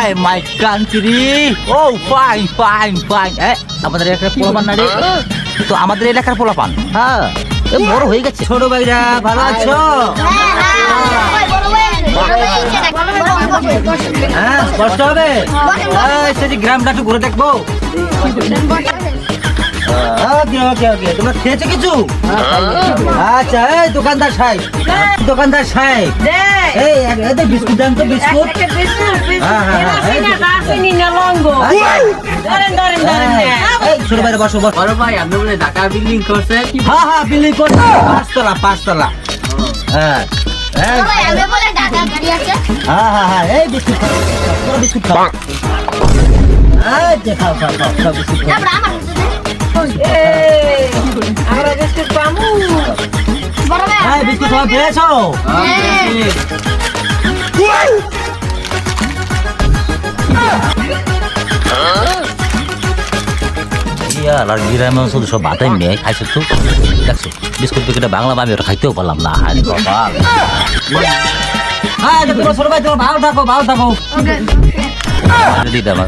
High my country ও fine fine fine আমাদের এলাকার পোলাপান না রে তো আমাদের এলাকার পোলাপান হ্যাঁ বড় হয়ে গেছে ছোট ভাইরা ভালো আছো? হ্যাঁ কষ্ট হবে সেটি গ্রামটা একটু ঘুরে দেখবো। ওকে ওকে ওকে তোমরা খেয়েছো কিছু? আচ্ছা এই দোকানদার সাহেব দোকানদার সাহেব এই এদের বিস্কুট দেন তো বিস্কুট। ছোট ভাইরা বসো বসো। বড় ভাই আপনি বলে ঢাকা বিল্ডিং করছেন? হ্যাঁ হ্যাঁ বিল্ডিং করছে পাঁচতলা পাঁচতলা। হ্যাঁ হ্যাঁ হ্যাঁ হ্যাঁ এই বিস্কুট খাও তোরা বিস্কুট খাও। এই যে খাও খাও খাও খাও বিস্কুট খাও। এই বিস্কুট খাও খেয়েছো? আর গ্রামে শুধু সব ভাতাই মেয়ে খাইছে তো দেখছো বিস্কুট প্যাকেটে বাংলা আমি ওটা খাইতেও পারলাম না আরে বাবা হ্যাঁ তোমার ছোট ভাই তোমার ভালো থাকো ভালো থাকো। দিদি আমার